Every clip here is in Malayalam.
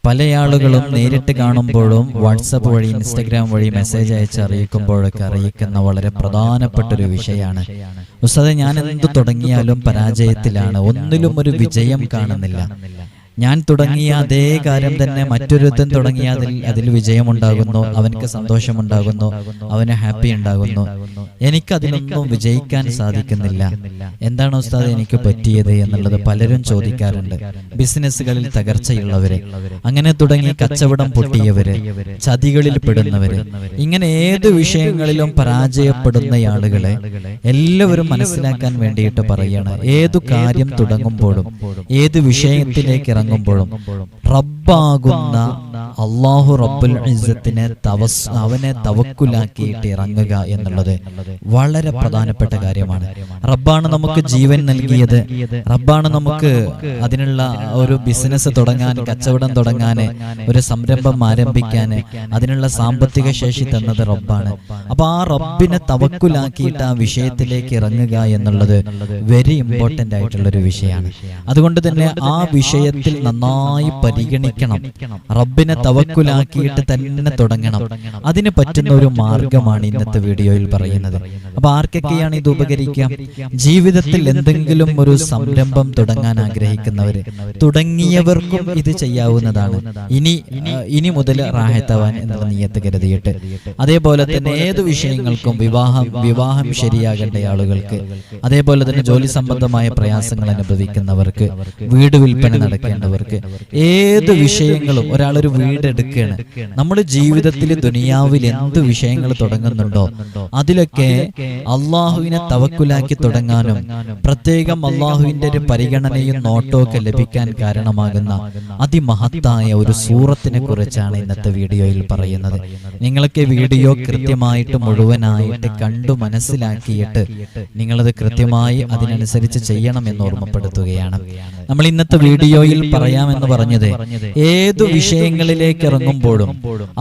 പല ആളുകളും നേരിട്ട് കാണുമ്പോഴും വാട്സപ്പ് വഴി ഇൻസ്റ്റഗ്രാം വഴി മെസ്സേജ് അയച്ച് അറിയിക്കുമ്പോഴൊക്കെ അറിയിക്കുന്ന വളരെ പ്രധാനപ്പെട്ടൊരു വിഷയമാണ്, ഉസ്താദേ ഞാൻ എന്ത് തുടങ്ങിയാലും പരാജയത്തിലാണ്, ഒന്നിലും ഒരു വിജയം കാണുന്നില്ല. ഞാൻ തുടങ്ങിയ അതേ കാര്യം തന്നെ മറ്റൊരുത്തൻ തുടങ്ങിയ അതിൽ വിജയമുണ്ടാകുന്നു, അവനക്ക് സന്തോഷമുണ്ടാകുന്നു, അവന് ഹാപ്പി ഉണ്ടാകുന്നു. എനിക്കതിനൊന്നും വിജയിക്കാൻ സാധിക്കുന്നില്ല. എന്താണ് ഉസ്താദ് എനിക്ക് പറ്റിയത് എന്നുള്ളത് പലരും ചോദിക്കാറുണ്ട്. ബിസിനസ്സുകളിൽ തകർച്ചയുള്ളവര്, അങ്ങനെ തുടങ്ങി കച്ചവടം പൊട്ടിയവര്, ചതികളിൽ പെടുന്നവര്, ഇങ്ങനെ ഏത് വിഷയങ്ങളിലും പരാജയപ്പെടുന്ന ആളുകളെ എല്ലാവരും മനസ്സിലാക്കാൻ വേണ്ടിയിട്ട് പറയാണ്, ഏതു കാര്യം തുടങ്ങുമ്പോഴും ഏത് വിഷയത്തിലേക്ക് ഇറങ്ങുമ്പോഴും റബ്ബാകുന്ന അല്ലാഹു റബ്ബുൽ ഇസ്സത്തിനെ അവനെ തവക്കുലാക്കിയിട്ട് ഇറങ്ങുക എന്നുള്ളത് വളരെ പ്രധാനപ്പെട്ട കാര്യമാണ്. റബ്ബാണ് നമുക്ക് ജീവൻ നൽകിയത്, റബ്ബാണ് നമുക്ക് അതിനുള്ള ഒരു ബിസിനസ് തുടങ്ങാൻ, കച്ചവടം തുടങ്ങാൻ, ഒരു സംരംഭം ആരംഭിക്കാൻ അതിനുള്ള സാമ്പത്തിക ശേഷി തന്നത് റബ്ബാണ്. അപ്പൊ ആ റബ്ബിനെ തവക്കുലാക്കിയിട്ട് ആ വിഷയത്തിലേക്ക് ഇറങ്ങുക എന്നുള്ളത് വെരി ഇമ്പോർട്ടന്റ് ആയിട്ടുള്ള ഒരു വിഷയമാണ്. അതുകൊണ്ട് തന്നെ ആ വിഷയത്തിൽ നന്നായി പരിഗണിക്കണം, റബ്ബിനെ തവക്കുലാക്കിയിട്ട് തന്നെ തുടങ്ങണം. അതിന് പറ്റുന്ന ഒരു മാർഗമാണ് ഇന്നത്തെ വീഡിയോയിൽ പറയുന്നത്. അപ്പൊ ആർക്കൊക്കെയാണ് ഇത് ഉപകരിക്കുക? ജീവിതത്തിൽ എന്തെങ്കിലും ഒരു സംരംഭം തുടങ്ങാൻ ആഗ്രഹിക്കുന്നവര്, തുടങ്ങിയവർക്കും ഇത് ചെയ്യാവുന്നതാണ്. ഇനി മുതൽ റാഹത്താവാൻ എന്നുള്ള നിയ്യത്ത് കരുതിയിട്ട്, അതേപോലെ തന്നെ ഏതു വിഷയങ്ങൾക്കും വിവാഹം ശരിയാകേണ്ട ആളുകൾക്ക്, അതേപോലെ തന്നെ ജോലി സംബന്ധമായ പ്രയാസങ്ങൾ അനുഭവിക്കുന്നവർക്ക്, വീട് വിൽപ്പന നടക്കേണ്ടവർക്ക്, ഏത് വിഷയങ്ങളും, ഒരാളൊരു വീട് എടുക്കുകയാണ്, നമ്മുടെ ജീവിതത്തിൽ ദുനിയാവിൽ എന്ത് വിഷയങ്ങൾ തുടങ്ങുന്നുണ്ടോ അതിലൊക്കെ അള്ളാഹുവിനെ തവക്കുലാക്കി തുടങ്ങാനും പ്രത്യേകം അള്ളാഹുവിന്റെ ഒരു പരിഗണനയും നോട്ടമൊക്കെ ലഭിക്കാൻ കാരണമാകുന്ന അതിമഹത്തായ ഒരു സൂറത്തിനെ കുറിച്ചാണ് ഇന്നത്തെ വീഡിയോയിൽ പറയുന്നത്. നിങ്ങൾക്ക് വീഡിയോ കൃത്യമായിട്ട് മുഴുവനായിട്ട് കണ്ടു മനസ്സിലാക്കിയിട്ട് നിങ്ങളത് കൃത്യമായി അതിനനുസരിച്ച് ചെയ്യണമെന്ന് ഓർമ്മപ്പെടുത്തുകയാണ്. നമ്മൾ ഇന്നത്തെ വീഡിയോയിൽ പറയാമെന്ന് പറഞ്ഞത്, ഏതു വിഷയങ്ങളിലേക്ക് ഇറങ്ങുമ്പോഴും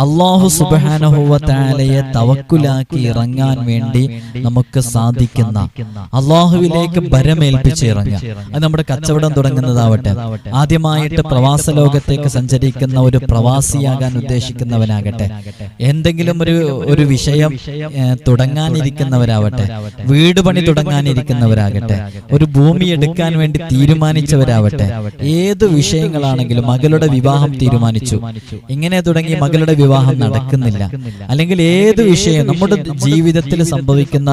അല്ലാഹു സുബ്ഹാനഹു വ തആലയെ തവക്കുലാക്കി ഇറങ്ങാൻ വേണ്ടി നമുക്ക് സാധിക്കുന്ന, അല്ലാഹുവിലേക്ക് ഭരമേൽപ്പിച്ച് ഇറങ്ങുക. അത് നമ്മുടെ കച്ചവടം തുടങ്ങുന്നതാവട്ടെ, ആദ്യമായിട്ട് പ്രവാസ ലോകത്തേക്ക് സഞ്ചരിക്കുന്ന ഒരു പ്രവാസിയാകാൻ ഉദ്ദേശിക്കുന്നവനാകട്ടെ, എന്തെങ്കിലും ഒരു വിഷയം തുടങ്ങാനിരിക്കുന്നവരാവട്ടെ, വീട് പണി തുടങ്ങാനിരിക്കുന്നവരാകട്ടെ, ഒരു ഭൂമി എടുക്കാൻ വേണ്ടി തീരുമാനിച്ചവരാവട്ടെ, ഏത് വിഷയങ്ങളാണെങ്കിലും, മകളുടെ വിവാഹം തീരുമാനിച്ചു, ഇങ്ങനെ തുടങ്ങി മകളുടെ വിവാഹം നടക്കുന്നില്ല, അല്ലെങ്കിൽ ഏത് വിഷയം നമ്മുടെ ജീവിതത്തിൽ സംഭവിക്കുന്ന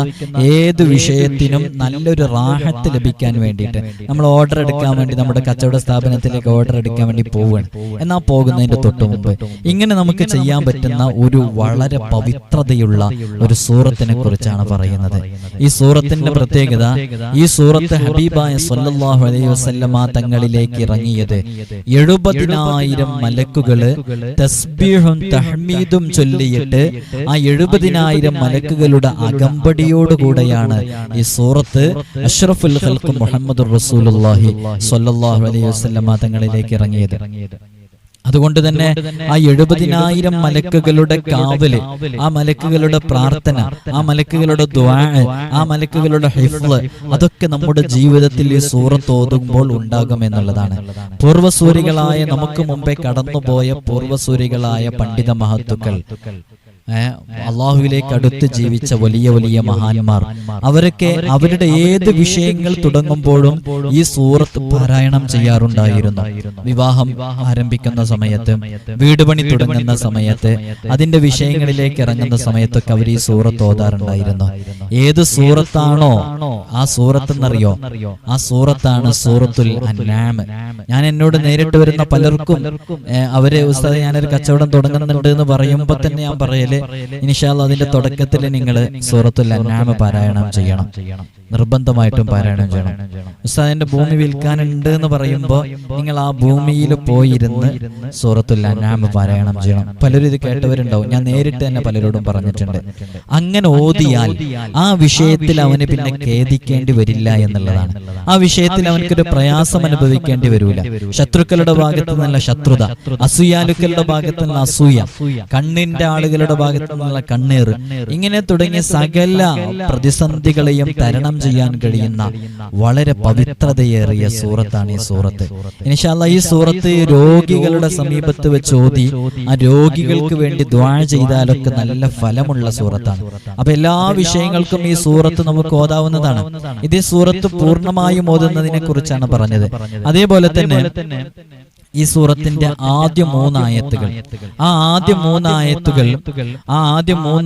ഏത് വിഷയത്തിനും നല്ലൊരു റാഹത്ത് ലഭിക്കാൻ വേണ്ടിയിട്ട് നമ്മൾ ഓർഡർ എടുക്കാൻ വേണ്ടി നമ്മുടെ കച്ചവട സ്ഥാപനത്തിലേക്ക് ഓർഡർ എടുക്കാൻ വേണ്ടി പോവുകയാണ്. എന്നാൽ പോകുന്നതിന്റെ തൊട്ട് മുമ്പ് ഇങ്ങനെ നമുക്ക് ചെയ്യാൻ പറ്റുന്ന ഒരു വളരെ പവിത്രതയുള്ള ഒരു സൂറത്തിനെ കുറിച്ചാണ് പറയുന്നത്. ഈ സൂറത്തിന്റെ പ്രത്യേകത, ഈ സൂറത്ത് ഹബീബായ സ്വല്ലല്ലാഹു അലൈഹി വസല്ലമ തങ്ങളിലേക്ക് ഇറങ്ങിയത് 70,000 മലക്കുകള് തസ്ബീഹും തഹ്മീദും ചൊല്ലിയിട്ട് ആ 70,000 മലക്കുകളുടെ അകമ്പടിയോടുകൂടെയാണ് ഈ സൂറത്ത് അഷ്റഫുൽ ഖൽഖ് മുഹമ്മദുർ റസൂലുള്ളാഹി സ്വല്ലല്ലാഹു അലൈഹി വസല്ലമ തങ്ങളിലേക്ക് ഇറങ്ങിയത്. അതുകൊണ്ട് തന്നെ ആ 70,000 മലക്കുകളുടെ കാവല്, ആ മലക്കുകളുടെ പ്രാർത്ഥന, ആ മലക്കുകളുടെ ദുആ, ആ മലക്കുകളുടെ ഹിഫ്ള്, അതൊക്കെ നമ്മുടെ ജീവിതത്തിൽ ഈ സൂറത്ത് ഓതുമ്പോൾ ഉണ്ടാകുമെന്നുള്ളതാണ്. പൂർവ്വസൂരികളായ, നമുക്ക് മുമ്പേ കടന്നുപോയ പൂർവ്വസൂരികളായ പണ്ഡിത മഹത്തുക്കൾ, അള്ളാഹുവിലേക്ക് അടുത്ത് ജീവിച്ച വലിയ വലിയ മഹാന്മാർ, അവരൊക്കെ അവരുടെ ഏത് വിഷയങ്ങൾ തുടങ്ങുമ്പോഴും ഈ സൂറത്ത് പാരായണം ചെയ്യാറുണ്ടായിരുന്നു. വിവാഹം ആരംഭിക്കുന്ന സമയത്ത്, വീട് പണി തുടങ്ങുന്ന സമയത്ത്, അതിന്റെ വിഷയങ്ങളിലേക്ക് ഇറങ്ങുന്ന സമയത്തൊക്കെ അവർ ഈ സൂറത്ത് ഓതാറുണ്ടായിരുന്നു. ഏത് സൂറത്താണോ ആ സൂറത്ത് എന്നറിയോ? ആ സൂറത്താണ് സൂറത്തുൽ അൻആം. ഞാൻ എന്നോട് നേരിട്ട് വരുന്ന പലർക്കും അവരെ, ഉസ്താദേ ഞാനൊരു കച്ചവടം തുടങ്ങുന്നുണ്ട് എന്ന് പറയുമ്പോൾ തന്നെ ഞാൻ പറയല്, ഇൻഷാ അല്ലാഹ് അതിന്റെ തുടക്കത്തിൽ നിങ്ങൾ സൂറത്തുൽ അൻആം പാരായണം ചെയ്യണം, നിർബന്ധമായിട്ടും പാരായണം ചെയ്യണം. ഉസ്താദിന്റെ ഭൂമി വിൽക്കാനുണ്ട് എന്ന് പറയുമ്പോൾ നിങ്ങൾ ആ ഭൂമിയിൽ പോയിരുന്ന് സൂറത്തുൽ അൻആം പാരായണം ചെയ്യണം. പലരും ഇത് കേട്ടവരുണ്ടാവും, ഞാൻ നേരിട്ട് തന്നെ പലരോടും പറഞ്ഞിട്ടുണ്ട്. അങ്ങനെ ഓതിയാൽ ആ വിഷയത്തിൽ അവന് പിന്നെ ഖേദിക്കേണ്ടി വരില്ല എന്നുള്ളതാണ്. ആ വിഷയത്തിൽ അവനക്കൊരു പ്രയാസം അനുഭവിക്കേണ്ടി വരില്ല. ശത്രുക്കളുടെ ഭാഗത്തു നിന്നുള്ള ശത്രുത, അസൂയാലുക്കളുടെ ഭാഗത്തു നിന്നുള്ള അസൂയ, കണ്ണിന്റെ ആളുകളുടെ ഭാഗത്തു നിന്നുള്ള കണ്ണീർ, ഇങ്ങനെ തുടങ്ങിയ സകല പ്രതിസന്ധികളെയും തരണം ചെയ്യാൻ കഴിയുന്ന വളരെ പവിത്രതയേറിയ സൂറത്താണ് ഈ സൂറത്ത്. ഇൻഷാ അല്ലാഹ് ഈ സൂറത്ത് രോഗികളുടെ സമീപത്ത് വെച്ച് ഓതി ആ രോഗികൾക്ക് വേണ്ടി ദുആ ചെയ്താലൊക്കെ നല്ല ഫലമുള്ള സൂറത്താണ്. അപ്പൊ എല്ലാ വിഷയങ്ങൾക്കും ഈ സൂറത്ത് നമുക്ക് ഓതാവുന്നതാണ്. ഇത് സൂറത്ത് പൂർണ്ണമായും ഓതുന്നതിനെ കുറിച്ചാണ് പറഞ്ഞത്. അതേപോലെ തന്നെ ഈ സൂറത്തിന്റെ ആദ്യ 3 ആയത്തുകൾ, ആ ആദ്യ 3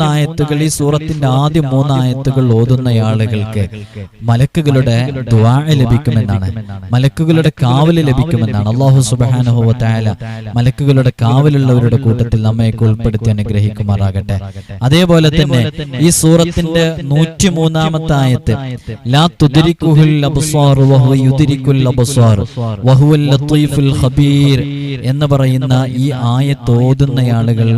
ആയത്തുകൾ ഈ സൂറത്തിന്റെ ആദ്യ 3 ആയത്തുകൾ ഓതുന്ന ആളുകൾക്ക് മലക്കുകളുടെ ദുആ ലഭിക്കുമെന്നാണ്, മലക്കുകളുടെ കാവല് ലഭിക്കുമെന്നാണ്. അല്ലാഹു സുബ്ഹാനഹു വ തആല മലക്കുകളുടെ കാവലുള്ളവരുടെ കൂട്ടത്തിൽ നമ്മയൊക്കെ ഉൾപ്പെടുത്തി അനുഗ്രഹിക്കുമാറാകട്ടെ. അതേപോലെ തന്നെ ഈ സൂറത്തിന്റെ 103-ാമത്തെ ആയത്ത്, ലാ തുദ്രികുൽ അബ്സാർ വഹുവ യുദ്രികുൽ അബ്സാർ വഹുവൽ ലത്തീഫുൽ ഖബീർ എന്ന് പറയുന്ന ഈ ആയത്ത് ഓതുന്ന ആളുകൾ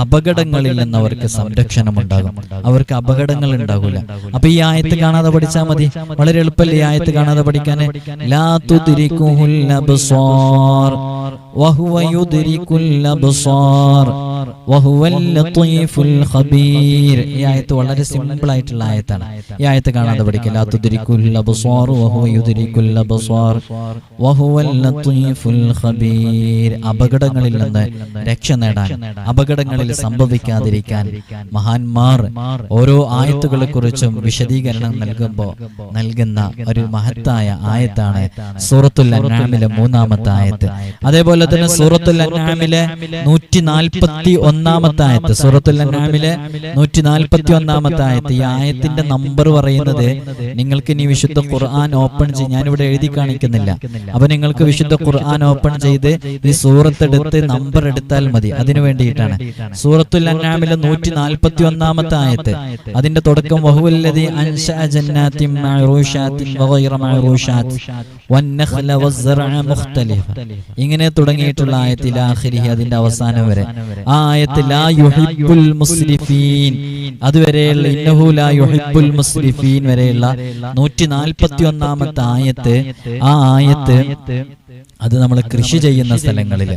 അപകടങ്ങളിൽ നിന്ന് അവർക്ക് സംരക്ഷണം ഉണ്ടാകും, അവർക്ക് അപകടങ്ങൾ ഉണ്ടാകില്ല. അപ്പൊ ഈ ആയത്ത് കാണാതെ പഠിച്ചാൽ മതി, വളരെ എളുപ്പമല്ലേ ഈ ആയത്ത് കാണാതെ പഠിക്കാൻ. ലാ തുദ്രികുൽ അബ്സാർ വഹുവ യുദ്രികുൽ അബ്സാർ വഹുവൽ ലത്തീഫുൽ ഖബീർ. ഈ ആയത്ത് വളരെ സിമ്പിൾ ആയിട്ടുള്ള ആയത്താണ്. ഈ ആയത്ത് കാണാതെ പഠിക്കുക. ലാ തുദ്രികുൽ അബ്സാർ വഹുവ യുദ്രികുൽ അബ്സാർ വഹുവൽ ലത്തീഫുൽ ഖബീർ. അപകടങ്ങളിൽ നിന്ന് രക്ഷ നേടാൻ, അപകടങ്ങളിൽ സംഭവിക്കാതിരിക്കാൻ മഹാന്മാർ ഓരോ ആയത്തുകളെ കുറിച്ചും വിശദീകരണം നൽകുന്ന ഒരു മഹത്തായ ആയത്താണ് സൂറത്തുൽ അൻആമിലെ 3-ാമത്തെ ആയത്ത്. അതേപോലെ തന്നെ സൂറത്തുൽ അൻആമിലെ 141-ാമത്തെ ആയത്ത്, സൂറത്തുൽ അൻആമിലെ 141-ാമത്തെ ആയത്ത്. ഈ ആയത്തിന്റെ നമ്പർ പറയുന്നത് നിങ്ങൾക്ക് ഇനി വിശുദ്ധ ഖുർആൻ ഓപ്പൺ ചെയ്ത്, ഞാനിവിടെ എഴുതി കാണിക്കുന്നില്ല, അപ്പൊ നിങ്ങൾക്ക് വിശുദ്ധ ഖുർആൻ ഓപ്പൺ ചെയ്ത് ഈ സൂറത്ത് എടുത്ത് നമ്പർ എടുത്താൽ മതി. അതിനു വേണ്ടിയിട്ടാണ് സൂറത്തുൽ അൻആമിലെ 141-ാമത്തെ ആയത്ത്. അതിന്റെ തുടക്കം വഹുവല്ലദീ അൻശഅ ജന്നാത്തിൻ മഅറൂശാത്തിൻ വഗൈറ മഅറൂശാത്ത് വന്നഖല വസ്സറഅ മുഖ്തലിഫ, ഇങ്ങനെ തുടങ്ങിയിട്ടുള്ള ആയത്തിൽ ആഖിരിഹി, അതിന്റെ അവസാനം വരെ. ആ ആയത്ത് ലാ യുഹിബ്ബുൽ മുസ്രിഫീൻ അതുവരെയുള്ള ഇന്നഹു ലാ യുഹിബ്ബുൽ മുസ്രിഫീൻ വരെയുള്ള 141-ാമത്തെ ആയത്ത്. ആ ആയത്ത് അത് നമ്മൾ കൃഷി ചെയ്യുന്ന സ്ഥലങ്ങളിൽ,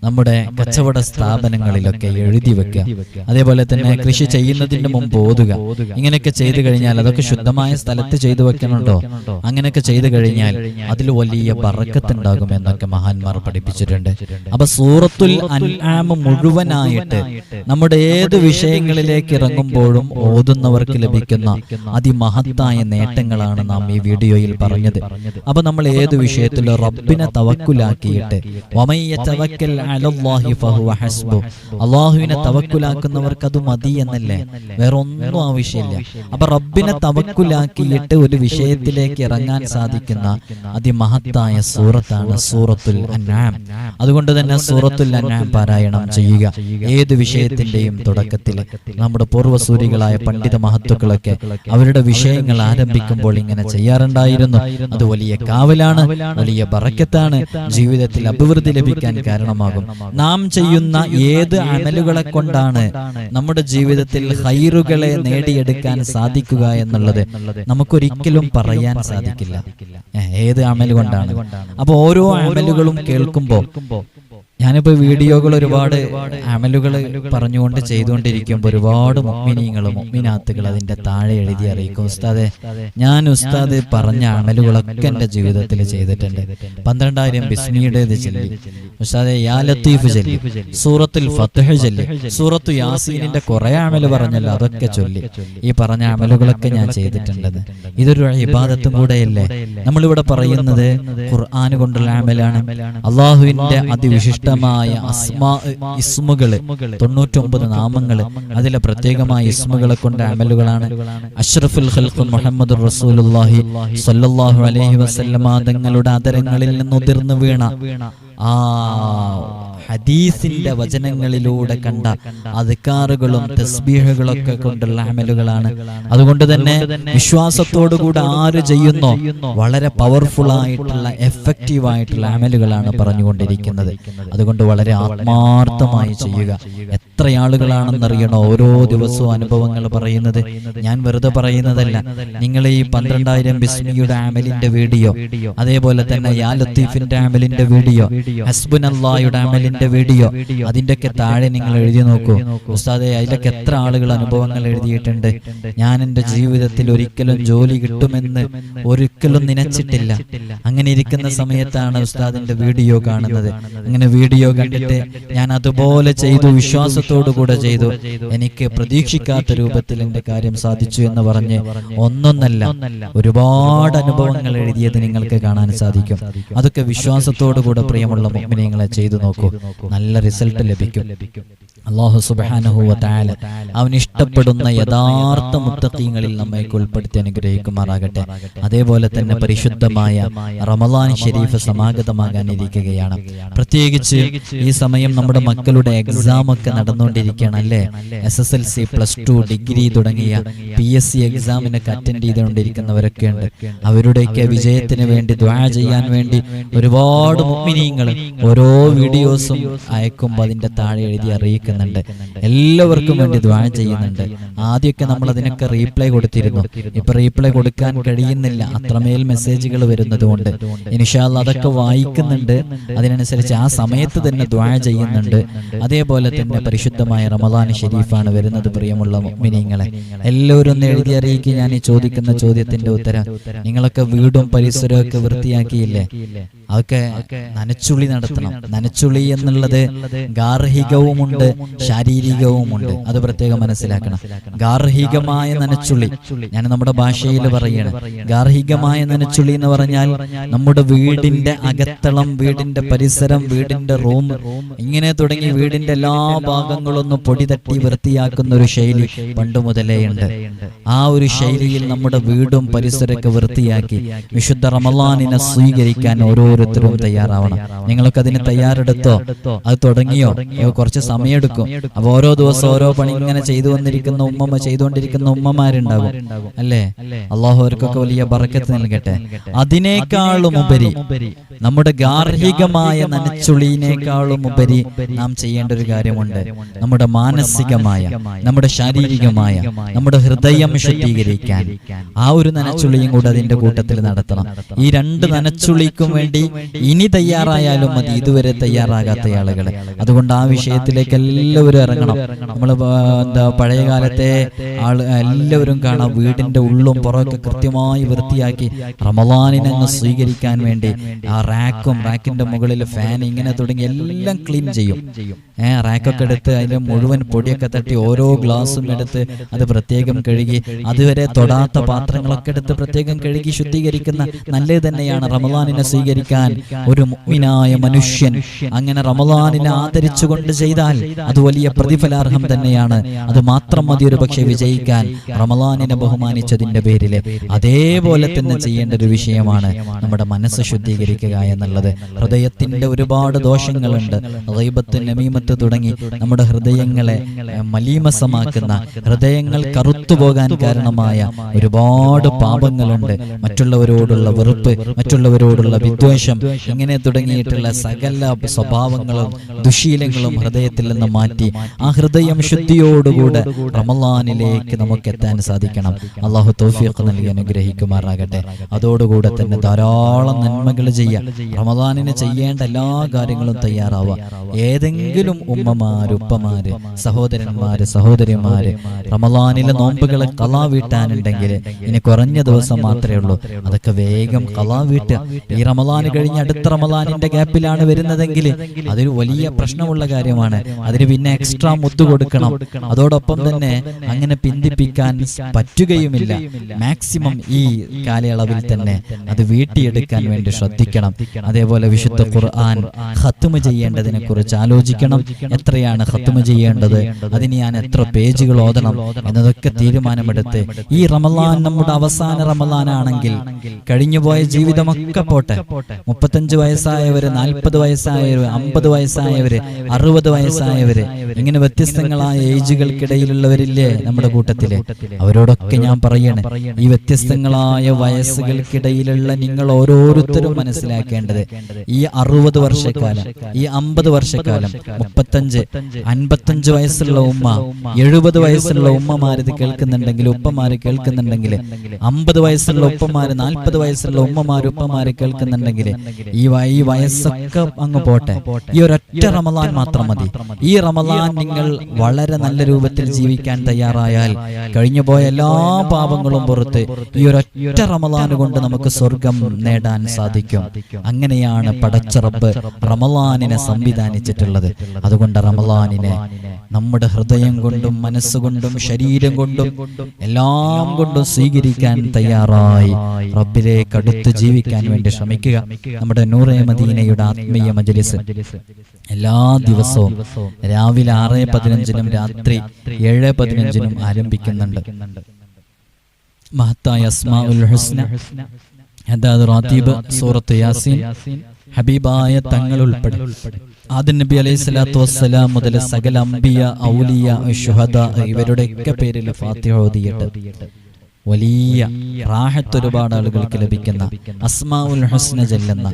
നമ്മുടെ കച്ചവട സ്ഥാപനങ്ങളിലൊക്കെ എഴുതി വെക്കുക. അതേപോലെ തന്നെ കൃഷി ചെയ്യുന്നതിന് മുമ്പ് ഓതുക. ഇങ്ങനെയൊക്കെ ചെയ്തു കഴിഞ്ഞാൽ, അതൊക്കെ ശുദ്ധമായ സ്ഥലത്ത് ചെയ്തു വെക്കണുണ്ടോ, അങ്ങനെയൊക്കെ ചെയ്തു കഴിഞ്ഞാൽ അതിൽ വലിയ ബറക്കത്ത് ഉണ്ടാകും എന്നൊക്കെ മഹാന്മാർ പഠിപ്പിച്ചിട്ടുണ്ട്. അപ്പൊ സൂറത്തുൽ അൻആം മുഴുവനായിട്ട് നമ്മുടെ ഏത് വിഷയങ്ങളിലേക്ക് ഇറങ്ങുമ്പോഴും ഓതുന്നവർക്ക് ലഭിക്കുന്ന അതിമഹത്തായ നേട്ടങ്ങളാണ് നാം ഈ വീഡിയോയിൽ പറഞ്ഞത്. അപ്പൊ നമ്മൾ ഏത് വിഷയത്തിലും റബ്ബിനെ തവക്കുലാക്കിയിട്ട് അല്ലാഹുവിനെ തവക്കുലാക്കുന്നവർക്ക് അത് മതി എന്നല്ലേ, വേറെ ഒന്നും ആവശ്യമില്ല. അപ്പൊ റബ്ബിനെ തവക്കുലാക്കിയിട്ട് ഒരു വിഷയത്തിലേക്ക് ഇറങ്ങാൻ സാധിക്കുന്ന അതിമഹത്തായ സൂറത്താണ് സൂറത്തുൽ അൻആം. അതുകൊണ്ട് തന്നെ സൂറത്തുൽ അൻആം പാരായണം ചെയ്യുക. ഏത് വിഷയത്തിന്റെയും തുടക്കത്തിൽ നമ്മുടെ പൂർവ്വസൂരികളായ പണ്ഡിത മഹത്തുക്കളൊക്കെ അവരുടെ വിഷയങ്ങൾ ആരംഭിക്കുമ്പോൾ ഇങ്ങനെ ചെയ്യാറുണ്ടായിരുന്നു. അത് വലിയ കാവലാണ്, വലിയ ബറക്കത്താണ്, ജീവിതത്തിൽ അഭിവൃദ്ധി ലഭിക്കാൻ കാരണമാകും. നാം ചെയ്യുന്ന ഏത് അമലുകളെ കൊണ്ടാണ് നമ്മുടെ ജീവിതത്തിൽ ഖൈറുകളെ നേടിയെടുക്കാൻ സാധിക്കുക എന്നുള്ളത് നമുക്കൊരിക്കലും പറയാൻ സാധിക്കില്ല. ഏത് അമൽ കൊണ്ടാണ്. അപ്പൊ ഓരോ അമലുകളും കേൾക്കുമ്പോൾ, ഞാനിപ്പോ വീഡിയോകൾ ഒരുപാട് അമലുകൾ പറഞ്ഞുകൊണ്ട് ചെയ്തുകൊണ്ടിരിക്കുമ്പോൾ ഒരുപാട് മുഅ്മിനീങ്ങളും മുഅ്മിനാത്തുകൾ അതിന്റെ താഴെ എഴുതി അറിയിക്കും, ഉസ്താദെ ഞാൻ ഉസ്താദ് പറഞ്ഞ അമലുകളൊക്കെ എന്റെ ജീവിതത്തിൽ ചെയ്തിട്ടുണ്ട്. 12,000 ബിസ്മിയുടേത് ചൊല്ലി, ഉസ്താദെ യാ ലത്തീഫ് ചൊല്ലി, സൂറത്തുൽ ഫത്ഹ് ചൊല്ലി, സൂറത്തു യാസീനിന്റെ കുറെ അമല് പറഞ്ഞല്ലോ, അതൊക്കെ ചൊല്ലി. ഈ പറഞ്ഞ അമലുകളൊക്കെ ഞാൻ ചെയ്തിട്ടുണ്ടെന്ന്. ഇതൊരു ഇബാദത്തും കൂടെയല്ലേ. നമ്മളിവിടെ പറയുന്നത് ഖുർആൻ കൊണ്ടുള്ള അമലാണ്. അള്ളാഹുവിന്റെ അതിവിശിഷ്ട ഇസ്മുകള് 99 നാമങ്ങള്, അതിലെ പ്രത്യേകമായ ഇസ്മുകളെ കൊണ്ട് അമലുകളാണ്. അഷ്റഫുൽ ഖൽഖ് മുഹമ്മദുർ റസൂലുള്ളാഹി സ്വല്ലല്ലാഹു അലൈഹി വസല്ലമ തങ്ങളുടെ അതരങ്ങളിൽ നിന്ന് ഉതിർന്നു വീണ ആ ഹദീസിന്റെ വചനങ്ങളിലൂടെ കണ്ട അദ്കാറുകളും തസ്ബീഹുകളൊക്കെ കൊണ്ടുള്ള അമലുകളാണ്. അതുകൊണ്ട് തന്നെ വിശ്വാസത്തോടുകൂടെ ആര് ചെയ്യുന്നോ വളരെ പവർഫുൾ ആയിട്ടുള്ള എഫക്റ്റീവ് ആയിട്ടുള്ള അമലുകളാണ് പറഞ്ഞുകൊണ്ടിരിക്കുന്നത്. അതുകൊണ്ട് വളരെ ആത്മാർത്ഥമായി ചെയ്യുക. എത്ര ആളുകളാണെന്നറിയണോ ഓരോ ദിവസവും അനുഭവങ്ങൾ പറയുന്നത്? ഞാൻ വെറുതെ പറയുന്നതല്ല. നിങ്ങൾ ഈ 12,000 ബിസ്മിയുടെ അമലിന്റെ വീഡിയോ, അതേപോലെ തന്നെ യാ ലത്തീഫിന്റെ അമലിന്റെ വീഡിയോ, ഹസ്ബുനല്ലാഹയുടെ അമലിന്റെ വീഡിയോ, അതിന്റെയൊക്കെ താഴെ നിങ്ങൾ എഴുതി നോക്കൂ ഉസ്താദേ, അതിലൊക്കെ എത്ര ആളുകൾ അനുഭവങ്ങൾ എഴുതിയിട്ടുണ്ട്. ഞാൻ എൻ്റെ ജീവിതത്തിൽ ഒരിക്കലും ജോലി കിട്ടുമെന്ന് ഒരിക്കലും നനച്ചിട്ടില്ല. അങ്ങനെ ഇരിക്കുന്ന സമയത്താണ് ഉസ്താദിന്റെ വീഡിയോ കാണുന്നത്. അങ്ങനെ വീഡിയോ കണ്ടിട്ട് ഞാൻ അതുപോലെ ചെയ്തു, വിശ്വാസത്തോടു കൂടെ ചെയ്തു, എനിക്ക് പ്രതീക്ഷിക്കാത്ത രൂപത്തിൽ എന്റെ കാര്യം സാധിച്ചു എന്ന് പറഞ്ഞ് ഒന്നൊന്നല്ല ഒരുപാട് അനുഭവങ്ങൾ എഴുതിയത് നിങ്ങൾക്ക് കാണാൻ സാധിക്കും. അതൊക്കെ വിശ്വാസത്തോടു കൂടെ പ്രിയമുള്ള മുഅ്മിനീങ്ങളെ ചെയ്തു നോക്കൂ, നല്ല റിസൾട്ട് ലഭിക്കും. അല്ലാഹു സുബ്ഹാനഹു വ തആല അവൻ ഇഷ്ടപ്പെടുന്ന യഥാർത്ഥ മുത്തഖീങ്ങളിൽ നമ്മെ ഉൾപ്പെടുത്തി അനുഗ്രഹിക്കുമാറാകട്ടെ. അതേപോലെ തന്നെ പരിശുദ്ധമായ റമളാൻ ശരീഫ് സമാഗതമാകാനിരിക്കുകയാണ്. പ്രത്യേകിച്ച് ഈ സമയം നമ്മുടെ മക്കളുടെ എക്സാം ഒക്കെ നടന്നുകൊണ്ടിരിക്കുകയാണ് അല്ലേ? SSLC, +2, ഡിഗ്രി തുടങ്ങിയ PSC എക്സാമിനൊക്കെ അറ്റൻഡ് ചെയ്തുകൊണ്ടിരിക്കുന്നവരൊക്കെ ഉണ്ട്. അവരുടെയൊക്കെ വിജയത്തിന് വേണ്ടി ദുആ ചെയ്യാൻ വേണ്ടി ഒരുപാട് മുഅ്മിനീങ്ങൾ ഓരോ വീഡിയോസും അയക്കുമ്പോൾ അതിന്റെ താഴെ എഴുതി അറിയിക്കുന്നുണ്ട്. എല്ലാവർക്കും വേണ്ടി ദുആ ചെയ്യുന്നുണ്ട്. ആദ്യമൊക്കെ നമ്മൾ അതിനൊക്കെ റീപ്ലൈ കൊടുത്തിരുന്നു. ഇപ്പൊ റീപ്ലൈ കൊടുക്കാൻ കഴിയുന്നില്ല, അത്രമേൽ മെസ്സേജുകൾ വരുന്നത് കൊണ്ട്. ഇൻഷാ അല്ലാഹ് അതൊക്കെ വായിക്കുന്നുണ്ട്, അതിനനുസരിച്ച് ആ സമയത്ത് തന്നെ ദുആ ചെയ്യുന്നുണ്ട്. അതേപോലെ തന്നെ പരിശുദ്ധമായ റമളാൻ ശരീഫാണ് വരുന്നത്. പ്രിയമുള്ള മുഅ്മിനീങ്ങളെ, എല്ലാവരും ഒന്ന് എഴുതി അറിയിക്കുക. ഞാൻ ഈ ചോദിക്കുന്ന ചോദ്യത്തിന്റെ ഉത്തരം. നിങ്ങളൊക്കെ വീടും പരിസരവും ഒക്കെ വൃത്തിയാക്കിയില്ലേ? അതൊക്കെ നനച്ചുളി നടത്തണം. നനച്ചുളി എന്നുള്ളത് ഗാർഹികവുമുണ്ട് ശാരീരികവുമുണ്ട്, അത് പ്രത്യേകം മനസ്സിലാക്കണം. ഗാർഹികമായ നനച്ചുളി ഞാൻ നമ്മുടെ ഭാഷയിൽ പറയണം. ഗാർഹികമായ നനച്ചുളി എന്ന് പറഞ്ഞാൽ നമ്മുടെ വീടിന്റെ അകത്തളം, വീടിന്റെ പരിസരം, വീടിന്റെ റൂം, ഇങ്ങനെ തുടങ്ങി വീടിന്റെ എല്ലാ ഭാഗങ്ങളും ഒന്ന് പൊടി തട്ടി വൃത്തിയാക്കുന്ന ഒരു ശൈലി പണ്ട് മുതലേ ഉണ്ട്. ആ ഒരു ശൈലിയിൽ നമ്മുടെ വീടും പരിസരമൊക്കെ വൃത്തിയാക്കി വിശുദ്ധ റമളാനിനെ സ്വീകരിക്കാൻ ഓരോരുത്തരും തയ്യാറാവണം. നിങ്ങളൊക്കെ അതിന് തയ്യാറെടുത്തോ? അത് തുടങ്ങിയോ? കുറച്ച് സമയമെടുക്കും. അപ്പൊ ഓരോ ദിവസം ഓരോ പണി ഇങ്ങനെ ചെയ്തുകൊണ്ടിരിക്കുന്ന ഉമ്മമാരുണ്ടാകും അല്ലേ? അള്ളാഹു അവർക്കൊക്കെ വലിയ ബറക്കത്ത് നൽകട്ടെ. അതിനേക്കാളും ഉപരി നമ്മുടെ ഗാർഹികമായ നനച്ചുളിനേക്കാളും ഉപരി നാം ചെയ്യേണ്ട ഒരു കാര്യമുണ്ട്. നമ്മുടെ മാനസികമായ, നമ്മുടെ ശാരീരികമായ, നമ്മുടെ ഹൃദയം ശുദ്ധീകരിക്കാൻ ആ ഒരു നനച്ചുളിയും കൂടെ അതിന്റെ കൂട്ടത്തിൽ നടത്തണം. ഈ രണ്ട് നനച്ചുളിക്കും വേണ്ടി ഇനി തയ്യാറായാലും മതി, ഇതുവരെ തയ്യാറാകാത്ത ആളുകൾ. അതുകൊണ്ട് ആ വിഷയത്തിലേക്ക് എല്ലാവരും ഇറങ്ങണം. നമ്മൾ പഴയ കാലത്തെ എല്ലാവരും കാണാം, വീടിന്റെ ഉള്ളും പുറമൊക്കെ കൃത്യമായി വൃത്തിയാക്കി റമളാനിനെ സ്വീകരിക്കാൻ വേണ്ടി ആ റാക്കിന്റെ മുകളിൽ ഫാൻ ഇങ്ങനെ തുടങ്ങി എല്ലാം ക്ലീൻ ചെയ്യും. റാക്കൊക്കെ എടുത്ത് അതിന്റെ മുഴുവൻ പൊടിയൊക്കെ തട്ടി ഓരോ ഗ്ലാസും എടുത്ത് അത് പ്രത്യേകം കഴുകി, അതുവരെ തൊടാത്ത പാത്രങ്ങളൊക്കെ എടുത്ത് പ്രത്യേകം കഴുകി ശുദ്ധീകരിക്കുന്ന നല്ലത് തന്നെയാണ്. റമളാനിനെ സ്വീകരിക്കാൻ ഒരു മുഅ്മിനായ മനുഷ്യൻ അങ്ങനെ റമളാനിനെ ആദരിച്ചുകൊണ്ട് ചെയ്താൽ അത് വലിയ പ്രതിഫലാർഹം തന്നെയാണ്. അത് മാത്രം മതി ഒരു പക്ഷേ വിജയിക്കാൻ, റമളാനിനെ ബഹുമാനിച്ചതിന്റെ പേരിൽ. അതേപോലെ തന്നെ ചെയ്യേണ്ട ഒരു വിഷയമാണ് നമ്മുടെ മനസ്സ് ശുദ്ധീകരിക്കുക എന്നുള്ളത്. ഹൃദയത്തിന്റെ ഒരുപാട് ദോഷങ്ങളുണ്ട്. ഗീബത്ത്, നമീമത്ത് തുടങ്ങി നമ്മുടെ ഹൃദയങ്ങളെ മലീമസമാക്കുന്ന, ഹൃദയങ്ങൾ കറുത്തുപോകാൻ കാരണമായ ഒരുപാട് പാപങ്ങളുണ്ട്. മറ്റുള്ളവരോടുള്ള വെറുപ്പ്, മറ്റുള്ളവരോടുള്ള വിദ്വേഷം, ഇങ്ങനെ തുടങ്ങിയിട്ടുള്ള സകല സ്വഭാവങ്ങളും ദുശീലങ്ങളും ഹൃദയത്തിൽ നിന്ന് മാറ്റി ആ ഹൃദയം ശുദ്ധിയോടുകൂടെ റമളാനിലേക്ക് നമുക്ക് എത്താൻ സാധിക്കണം. അള്ളാഹു തൗഫീഖ് നൽകി അനുഗ്രഹിക്കുമാറാകട്ടെ. അതോടുകൂടെ തന്നെ ധാരാളം നന്മകൾ ചെയ്യാം. റമളാനിന് ചെയ്യേണ്ട എല്ലാ കാര്യങ്ങളും തയ്യാറാവുക. ഏതെങ്കിലും ഉമ്മമാര്, ഉപ്പമാര്, സഹോദരന്മാര്, സഹോദരിമാര് റമളാനിലെ നോമ്പുകളെ ഖളാ വീട്ടാനുണ്ടെങ്കിൽ ഇനി കുറഞ്ഞ ദിവസം മാത്രമേ ഉള്ളൂ, അതൊക്കെ വേഗം ഖളാ വീട്ടുക. ഈ റമളാന് കഴിഞ്ഞ് അടുത്ത റമളാനിന്റെ ഗ്യാപ്പിലാണ് വരുന്നതെങ്കിൽ അതൊരു വലിയ പ്രശ്നമുള്ള കാര്യമാണ്. അതിന് പിന്നെ എക്സ്ട്രാ മുത്ത് കൊടുക്കണം. അതോടൊപ്പം തന്നെ അങ്ങനെ പിന്തിപ്പിക്കാൻ പറ്റുകയുമില്ല. മാക്സിമം ഈ കാലയളവിൽ തന്നെ അത് വീട്ടിയെടുക്കാൻ വേണ്ടി ശ്രദ്ധിക്കണം. അതേപോലെ വിശുദ്ധ ഖുർആൻ ഖത്മ് ചെയ്യേണ്ടതിനെ കുറിച്ച് ആലോചിക്കണം. എത്രയാണ് ഖത്മ് ചെയ്യേണ്ടത്, അതിന് ഞാൻ എത്ര പേജുകൾ ഓതണം എന്നതൊക്കെ തീരുമാനമെടുത്ത് ഈ റമളാൻ നമ്മുടെ അവസാന റമളാനാണെങ്കിൽ കഴിഞ്ഞുപോയ ജീവിതമൊക്കെ പോട്ടെ, 35 വയസ്സായവര്, 40 വയസ്സായവര്, 50 വയസ്സായവര്, 60 വയസ്സായവര്, ഇങ്ങനെ വ്യത്യസ്തങ്ങളായ ഏജുകൾക്കിടയിലുള്ളവരില്ലേ നമ്മുടെ കൂട്ടത്തില്, അവരോടൊക്കെ ഞാൻ പറയണേ, ഈ വ്യത്യസ്തങ്ങളായ വയസ്സുകൾക്കിടയിലുള്ള നിങ്ങൾ ഓരോരുത്തരും മനസ്സിലാക്കേണ്ടത്, ഈ 60 വർഷക്കാലം, ഈ 50 വർഷക്കാലം, 35, 55 വയസ്സുള്ള ഉമ്മ, 70 വയസ്സുള്ള ഉമ്മമാരിത് കേൾക്കുന്നുണ്ടെങ്കിൽ, ഉപ്പമാര് കേൾക്കുന്നുണ്ടെങ്കിൽ, 50 വയസ്സുള്ള ഉപ്പമാര്, 40 വയസ്സുള്ള ഉപ്പമാര് കേൾക്കുന്നുണ്ടെങ്കിൽ, ഈ വയസ്സൊക്കെ അങ്ങ് പോട്ടെ, ഈ ഒരൊറ്റ റമളാൻ മാത്രം മതി. ഈ റമളാൻ നിങ്ങൾ വളരെ നല്ല രൂപത്തിൽ ജീവിക്കാൻ തയ്യാറായാൽ കഴിഞ്ഞുപോയ എല്ലാ പാപങ്ങളും പുറത്ത് ഈ ഒരൊറ്റ റമളാൻ കൊണ്ട് നമുക്ക് സ്വർഗം നേടാൻ സാധിക്കും. അങ്ങനെയാണ് പടച്ച റബ്ബ് റമളാനിനെ സംവിധാനിച്ചിട്ടുള്ളത്. അതുകൊണ്ട് റമളാനിനെ നമ്മുടെ ഹൃദയം കൊണ്ടും മനസ്സുകൊണ്ടും ശരീരം കൊണ്ടും എല്ലാം കൊണ്ടും സ്വീകരിക്കാൻ തയ്യാറായി റബ്ബിലേക്ക് അടുത്ത് ജീവിക്കാൻ വേണ്ടി ശ്രമിക്കുക. നമ്മുടെ നൂറെ മദീനയുടെ ആത്മീയ മജ്‌ലിസ് എല്ലാ ദിവസവും രാവിലെ 6:15 രാത്രി 7:15 ആരംഭിക്കുന്നുണ്ട്. മഹത്തായ അസ്മാഉൽ ഹുസ്ന, അതായത് റാത്തീബ്, സൂറത്ത് യാസീൻ, ഹബീബായ തങ്ങൾ ഉൾപ്പെടെ ആദം നബി അലൈഹി സ്വലാത്തു വസ്സലാം മുതൽ സകല അംബിയ, ഔലിയ, ശുഹദാ ഇവരുടെയൊക്കെ പേരിൽ ഫാത്തിഹ ഓതിയിട്ട് വലിയ റാഹത്ത് ഒരുപാട് ആളുകൾക്ക് ലഭിക്കുന്ന, അസ്മാഉൽ ഹുസ്ന ചൊല്ലുന്ന,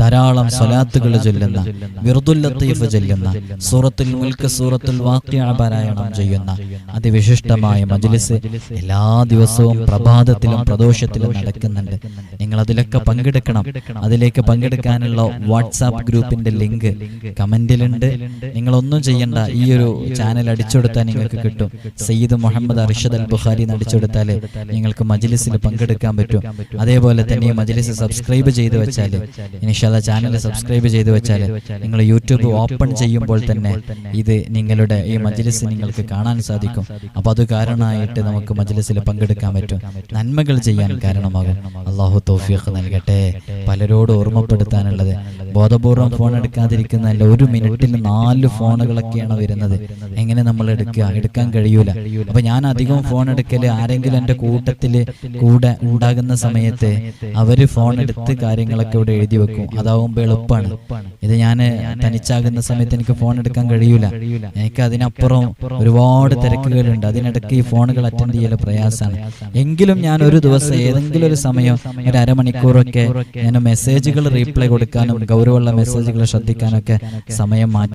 ധാരാളം സ്വലാത്തുകൾ ചൊല്ലുന്ന, വിർദുൽ ലത്തീഫ് ചൊല്ലുന്ന, സൂറത്തുൽ മുൽക്ക്, സൂറത്തുൽ വാഖിഅ പാരായണം ചെയ്യുന്ന അതിവിശിഷ്ടമായ മജ്‌ലിസ് എല്ലാ ദിവസവും പ്രഭാതത്തിലും പ്രദോഷത്തിലും നടക്കുന്നുണ്ട്. നിങ്ങൾ അതിലൊക്കെ പങ്കെടുക്കണം. അതിലേക്ക് പങ്കെടുക്കാനുള്ള വാട്സാപ്പ് ഗ്രൂപ്പിന്റെ ലിങ്ക് കമന്റിലുണ്ട്. നിങ്ങളൊന്നും ചെയ്യണ്ട, ഈ ഒരു ചാനൽ അടിച്ചെടുത്താൽ നിങ്ങൾക്ക് കിട്ടും. സയ്യിദ് മുഹമ്മദ് അർഷദ് അൽ ബുഖാരി അടിച്ചെടുത്താൽ നിങ്ങൾക്ക് മജ്‌ലിസിൽ പങ്കെടുക്കാൻ പറ്റും. അതേപോലെ തന്നെ ഈ മജ്‌ലിസ് സബ്സ്ക്രൈബ് ചെയ്ത് വെച്ചാൽ, ഇൻഷാ അല്ലാഹ് ചാനൽ സബ്സ്ക്രൈബ് ചെയ്ത് വെച്ചാൽ നിങ്ങൾ യൂട്യൂബ് ഓപ്പൺ ചെയ്യുമ്പോൾ തന്നെ ഇത് നിങ്ങളുടെ ഈ മജ്‌ലിസ് നിങ്ങൾക്ക് കാണാൻ സാധിക്കും. അപ്പോൾ അത് കാരണമായിട്ട് നമുക്ക് മജ്‌ലിസിൽ പങ്കെടുക്കാൻ പറ്റും, നന്മകൾ ചെയ്യാൻ കാരണമാകും. അള്ളാഹു തൗഫീഖ് നൽകട്ടെ. പലരോട് ഓർമ്മപ്പെടുത്താനുള്ളത്, ബോധപൂർവം ഫോൺ എടുക്കാതിരിക്കുന്നതല്ല. 1 മിനിറ്റിൽ 4 ഫോണുകളൊക്കെയാണ് വരുന്നത്. എങ്ങനെ നമ്മൾ എടുക്കാൻ കഴിയൂല. അപ്പൊ ഞാൻ അധികം ഫോൺ എടുക്കല് ആരെങ്കിലും എൻ്റെ കൂടെ ഉണ്ടാകുന്ന സമയത്ത് അവര് ഫോൺ എടുത്ത് കാര്യങ്ങളൊക്കെ ഇവിടെ എഴുതി വെക്കും. അതാവുമ്പോൾ എളുപ്പമാണ്. ഇത് ഞാൻ തനിച്ചാകുന്ന സമയത്ത് എനിക്ക് ഫോൺ എടുക്കാൻ കഴിയൂല. എനിക്ക് അതിനപ്പുറം ഒരുപാട് തിരക്കുകളുണ്ട്. അതിനിടയ്ക്ക് ഈ ഫോണുകൾ അറ്റൻഡ് ചെയ്യൽ പ്രയാസമാണ്. എങ്കിലും ഞാൻ ഒരു ദിവസം ഏതെങ്കിലും ഒരു സമയം ഒരു അരമണിക്കൂറൊക്കെ ഞാൻ മെസ്സേജുകൾ റീപ്ലൈ കൊടുക്കാനും ഗൗരവമുള്ള മെസ്സേജുകൾ ശ്രദ്ധിക്കാനൊക്കെ സമയം മാറ്റി